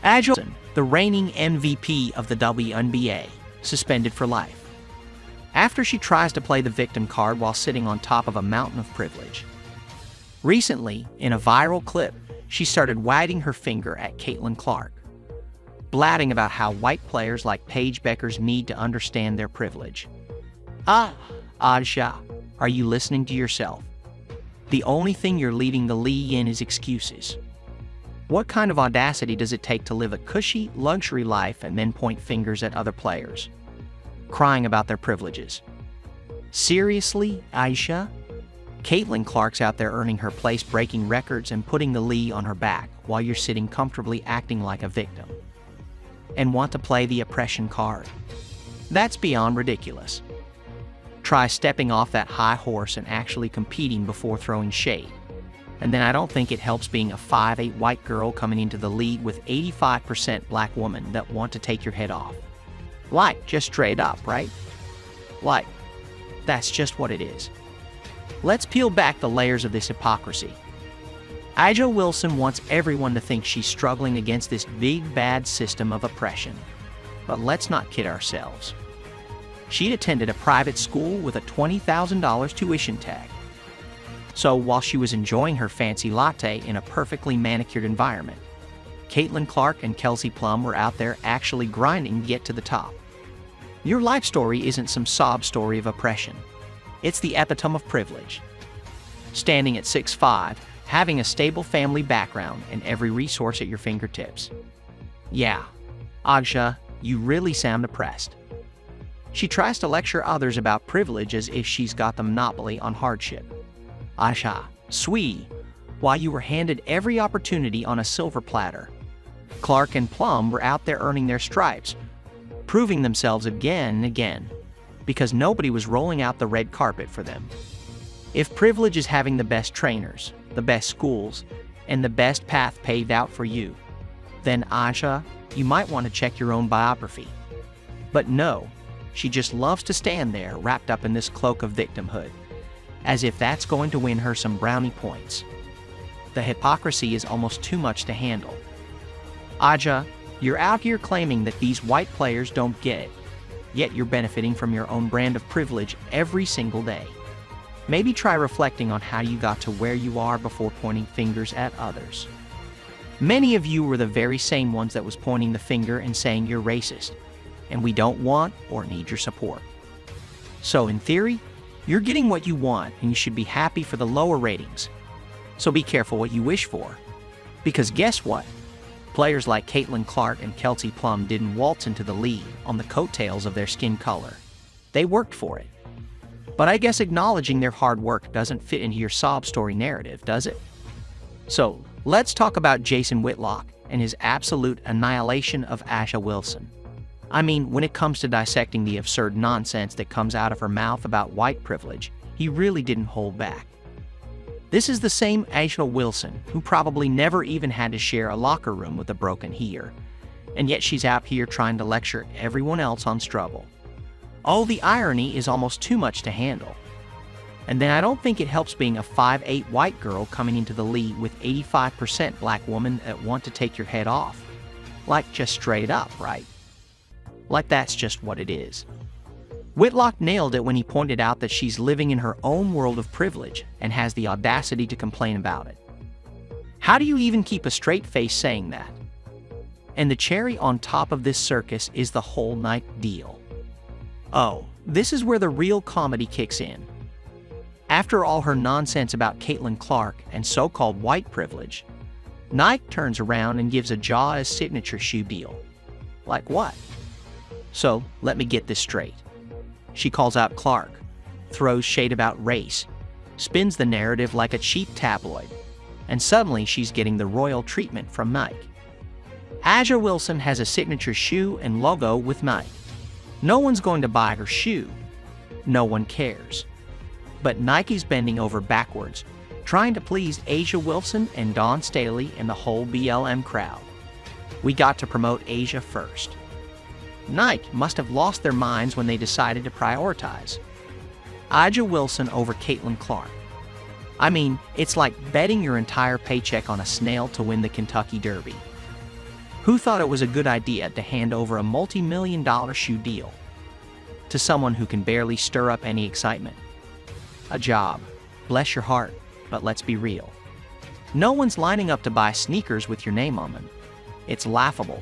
A'ja Wilson, the reigning MVP of the WNBA, suspended for life after she tries to play the victim card while sitting on top of a mountain of privilege. Recently, in a viral clip, she started wagging her finger at Caitlin Clark, blatting about how white players like Paige Bueckers need to understand their privilege. A'ja, are you listening to yourself? The only thing you're leading the league in is excuses. What kind of audacity does it take to live a cushy, luxury life and then point fingers at other players, crying about their privileges? Seriously, A'ja? Caitlin Clark's out there earning her place, breaking records and putting the league on her back while you're sitting comfortably acting like a victim and want to play the oppression card. That's beyond ridiculous. Try stepping off that high horse and actually competing before throwing shade. And then I don't think it helps being a 5'8" white girl coming into the league with 85% black women that want to take your head off. Like, just straight up, right? Like, that's just what it is. Let's peel back the layers of this hypocrisy. A'ja Wilson wants everyone to think she's struggling against this big bad system of oppression. But let's not kid ourselves. She'd attended a private school with a $20,000 tuition tag. So while she was enjoying her fancy latte in a perfectly manicured environment, Caitlin Clark and Kelsey Plum were out there actually grinding to get to the top. Your life story isn't some sob story of oppression. It's the epitome of privilege. Standing at 6'5", having a stable family background and every resource at your fingertips. Yeah, A'ja, you really sound oppressed. She tries to lecture others about privilege as if she's got the monopoly on hardship. A'ja, sweetie, while you were handed every opportunity on a silver platter, Clark and Plum were out there earning their stripes, proving themselves again and again, because nobody was rolling out the red carpet for them. If privilege is having the best trainers, the best schools, and the best path paved out for you, then A'ja, you might want to check your own biography. But no, she just loves to stand there wrapped up in this cloak of victimhood, as if that's going to win her some brownie points. The hypocrisy is almost too much to handle. A'ja, you're out here claiming that these white players don't get it, yet you're benefiting from your own brand of privilege every single day. Maybe try reflecting on how you got to where you are before pointing fingers at others. Many of you were the very same ones that was pointing the finger and saying you're racist, and we don't want or need your support. So in theory, you're getting what you want and you should be happy for the lower ratings. So be careful what you wish for. Because guess what? Players like Caitlin Clark and Kelsey Plum didn't waltz into the league on the coattails of their skin color. They worked for it. But I guess acknowledging their hard work doesn't fit into your sob story narrative, does it? So let's talk about Jason Whitlock and his absolute annihilation of A'ja Wilson. I mean, when it comes to dissecting the absurd nonsense that comes out of her mouth about white privilege, he really didn't hold back. This is the same A'ja Wilson who probably never even had to share a locker room with a broken heater, and yet she's out here trying to lecture everyone else on struggle. Oh, the irony is almost too much to handle. And then I don't think it helps being a 5'8" white girl coming into the league with 85% black women that want to take your head off. Like, just straight up, right? Like that's just what it is. Whitlock nailed it when he pointed out that she's living in her own world of privilege and has the audacity to complain about it. How do you even keep a straight face saying that? And the cherry on top of this circus is the whole Nike deal. Oh, this is where the real comedy kicks in. After all her nonsense about Caitlin Clark and so-called white privilege, Nike turns around and gives a Ja's signature shoe deal. Like what? So, let me get this straight. She calls out Clark, throws shade about race, spins the narrative like a cheap tabloid, and suddenly she's getting the royal treatment from Nike. A'ja Wilson has a signature shoe and logo with Nike. No one's going to buy her shoe. No one cares. But Nike's bending over backwards, trying to please A'ja Wilson and Dawn Staley and the whole BLM crowd. We got to promote A'ja first. Nike must have lost their minds when they decided to prioritize A'ja Wilson over Caitlin Clark. I mean, it's like betting your entire paycheck on a snail to win the Kentucky Derby. Who thought it was a good idea to hand over a multi-million-dollar shoe deal to someone who can barely stir up any excitement? A job. Bless your heart, but let's be real. No one's lining up to buy sneakers with your name on them. It's laughable.